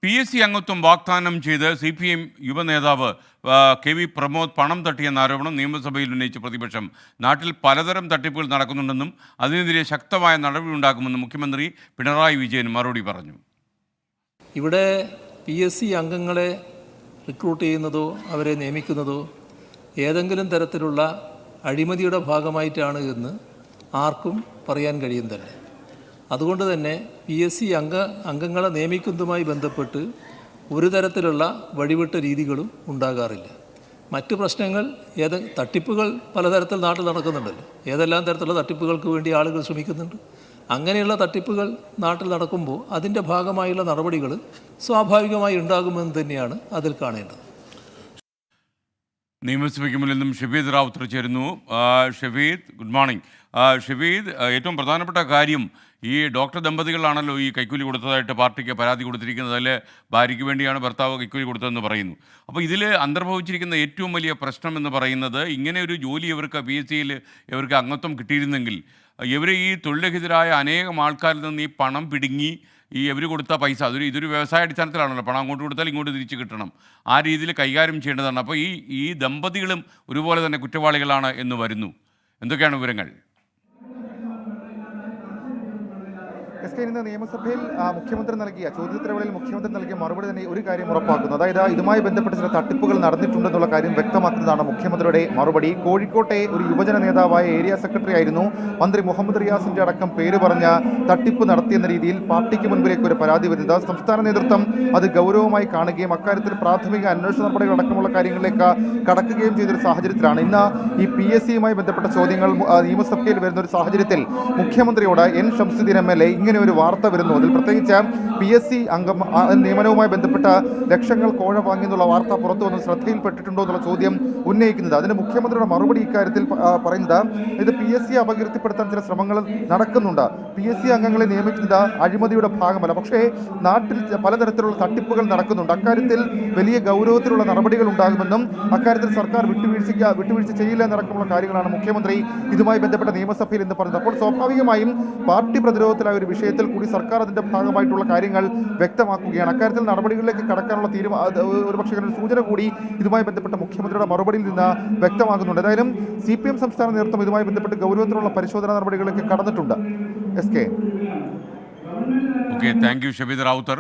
PSC അംഗത്വം വാഗ്ദാനം ചെയ്ത് CPM യുവനേതാവ് KV പ്രമോദ് പണം തട്ടിയെന്ന ആരോപണം നിയമസഭയിൽ ഉന്നയിച്ച പ്രതിപക്ഷം നാട്ടിൽ പലതരം തട്ടിപ്പുകൾ നടക്കുന്നുണ്ടെന്നും അതിനെതിരെ ശക്തമായ നടപടിയുണ്ടാകുമെന്നും മുഖ്യമന്ത്രി പിണറായി വിജയൻ മറുപടി പറഞ്ഞു. ഇവിടെ PSC അംഗങ്ങളെ റിക്രൂട്ട് ചെയ്യുന്നതോ അവരെ നിയമിക്കുന്നതോ ഏതെങ്കിലും തരത്തിലുള്ള അഴിമതിയുടെ ഭാഗമായിട്ടാണ് എന്ന് ആർക്കും പറയാൻ കഴിയുന്നില്ല. അതുകൊണ്ട് തന്നെ PSC അംഗങ്ങളെ നിയമിക്കുന്നതുമായി ബന്ധപ്പെട്ട് ഒരു തരത്തിലുള്ള വഴിവിട്ട രീതികളും ഉണ്ടാകാറില്ല. മറ്റ് പ്രശ്നങ്ങൾ തട്ടിപ്പുകൾ പലതരത്തിൽ നാട്ടിൽ നടക്കുന്നുണ്ടല്ലോ. ഏതെല്ലാം തരത്തിലുള്ള തട്ടിപ്പുകൾക്ക് വേണ്ടി ആളുകൾ ശ്രമിക്കുന്നുണ്ട്. അങ്ങനെയുള്ള തട്ടിപ്പുകൾ നാട്ടിൽ നടക്കുമ്പോൾ അതിൻ്റെ ഭാഗമായുള്ള നടപടികൾ സ്വാഭാവികമായി ഉണ്ടാകുമെന്ന് തന്നെയാണ് അതിൽ കാണേണ്ടത്. നിയമസഭയ്ക്ക് മുന്നിൽ നിന്നും ഷഫീദ് റാവുത്തർ ചേരുന്നു. Shafeed, good morning. ഷഫീദ്, ഏറ്റവും പ്രധാനപ്പെട്ട കാര്യം ഈ ഡോക്ടർ ദമ്പതികളാണല്ലോ ഈ കൈക്കൂലി കൊടുത്തതായിട്ട് പാർട്ടിക്ക് പരാതി കൊടുത്തിരിക്കുന്നത്. അതിൽ ഭാര്യയ്ക്ക് വേണ്ടിയാണ് ഭർത്താവ് കൈക്കൂലി കൊടുത്തതെന്ന് പറയുന്നു. അപ്പോൾ ഇതിൽ അന്തർഭവിച്ചിരിക്കുന്ന ഏറ്റവും വലിയ പ്രശ്നം എന്ന് പറയുന്നത് ഇങ്ങനെ ഒരു ജോലി ഇവർക്ക് PSCയിൽ ഇവർക്ക് അംഗത്വം കിട്ടിയിരുന്നെങ്കിൽ ഇവർ ഈ തൊഴിൽരഹിതരായ അനേകം ആൾക്കാരിൽ നിന്ന് ഈ പണം പിടുങ്ങി ഈ ഇവർ കൊടുത്ത പൈസ ഇതൊരു വ്യവസായ അടിസ്ഥാനത്തിലാണല്ലോ. പണം അങ്ങോട്ട് കൊടുത്താൽ ഇങ്ങോട്ട് തിരിച്ച് കിട്ടണം. ആ രീതിയിൽ കൈകാര്യം ചെയ്യേണ്ടതാണ്. അപ്പോൾ ഈ ദമ്പതികളും ഒരുപോലെ തന്നെ കുറ്റവാളികളാണ് എന്ന് വരുന്നു. എന്തൊക്കെയാണ് വിവരങ്ങൾ? ഇന്ന് നിയമസഭയിൽ മുഖ്യമന്ത്രി നൽകിയ ചോദ്യോത്തരവേളയിൽ മുഖ്യമന്ത്രി നൽകിയ മറുപടി തന്നെ ഒരു കാര്യം ഉറപ്പാക്കുന്നു. അതായത് ഇതുമായി ബന്ധപ്പെട്ട് ചില തട്ടിപ്പുകൾ നടന്നിട്ടുണ്ടെന്നുള്ള കാര്യം വ്യക്തമാക്കുന്നതാണ് മുഖ്യമന്ത്രിയുടെ മറുപടി. കോഴിക്കോട്ടെ ഒരു യുവജന നേതാവായ ഏരിയ സെക്രട്ടറി ആയിരുന്നു മന്ത്രി മുഹമ്മദ് റിയാസിന്റെ അടക്കം പേര് പറഞ്ഞ തട്ടിപ്പ് നടത്തിയെന്ന രീതിയിൽ പാർട്ടിക്ക് മുൻപിലേക്ക് ഒരു പരാതി വരുന്നത്. സംസ്ഥാന നേതൃത്വം അത് ഗൗരവമായി കാണുകയും അക്കാര്യത്തിൽ പ്രാഥമിക അന്വേഷണ നടപടികൾ അടക്കമുള്ള കാര്യങ്ങളിലേക്ക് കടക്കുകയും ചെയ്തൊരു സാഹചര്യത്തിലാണ് ഇന്ന് ഈ PSCയുമായി ബന്ധപ്പെട്ട ചോദ്യങ്ങൾ നിയമസഭയിൽ വരുന്ന ഒരു സാഹചര്യത്തിൽ മുഖ്യമന്ത്രിയോട് N ഷംസുദ്ദീൻ MLA ഇങ്ങനെ ഒരു വാർത്ത വരുന്നു. അതിൽ പ്രത്യേകിച്ച് PSC അംഗം നിയമനവുമായി ബന്ധപ്പെട്ട ലക്ഷങ്ങൾ കോഴ വാങ്ങിയെന്നുള്ള വാർത്ത പുറത്തു വന്ന് ശ്രദ്ധയിൽപ്പെട്ടിട്ടുണ്ടോ എന്നുള്ള ചോദ്യം ഉന്നയിക്കുന്നത്. അതിന് മുഖ്യമന്ത്രിയുടെ മറുപടി ഇക്കാര്യത്തിൽ പറയുന്നത് ഇത് PSCയെ അപകീർത്തിപ്പെടുത്താൻ ചില ശ്രമങ്ങൾ നടക്കുന്നുണ്ട്. PSC അംഗങ്ങളെ നിയമിക്കുന്നത് അഴിമതിയുടെ ഭാഗമല്ല, പക്ഷേ നാട്ടിൽ പലതരത്തിലുള്ള തട്ടിപ്പുകൾ നടക്കുന്നുണ്ട്. അക്കാര്യത്തിൽ വലിയ ഗൗരവത്തിലുള്ള നടപടികൾ ഉണ്ടാകുമെന്നും അക്കാര്യത്തിൽ സർക്കാർ വിട്ടുവീഴ്ച ചെയ്യില്ല എന്നടക്കമുള്ള കാര്യങ്ങളാണ് മുഖ്യമന്ത്രി ഇതുമായി ബന്ധപ്പെട്ട നിയമസഭയിൽ ഇന്ന് പറഞ്ഞത്. അപ്പോൾ സ്വാഭാവികമായും പാർട്ടി പ്രതിരോധത്തിലായ ഒരു വിഷയത്തിൽ കൂടി സർക്കാർ അതിന്റെ ഭാഗമായിട്ടുള്ള കാര്യങ്ങൾ വ്യക്തമാക്കുകയാണ്. അക്കാര്യത്തിൽ നടപടികളിലേക്ക് കടക്കാനുള്ള ഒരുപക്ഷെ സൂചന കൂടി ഇതുമായി ബന്ധപ്പെട്ട മുഖ്യമന്ത്രിയുടെ മറുപടിയിൽ നിന്ന് വ്യക്തമാകുന്നുണ്ട്. ഏതായാലും CPM സംസ്ഥാന നേതൃത്വം ഇതുമായി ബന്ധപ്പെട്ട് ഗൗരവത്തിലുള്ള പരിശോധനാ നടപടികളിലേക്ക് കടന്നിട്ടുണ്ട്. SK. Okay, thank you Shafeed Rawther.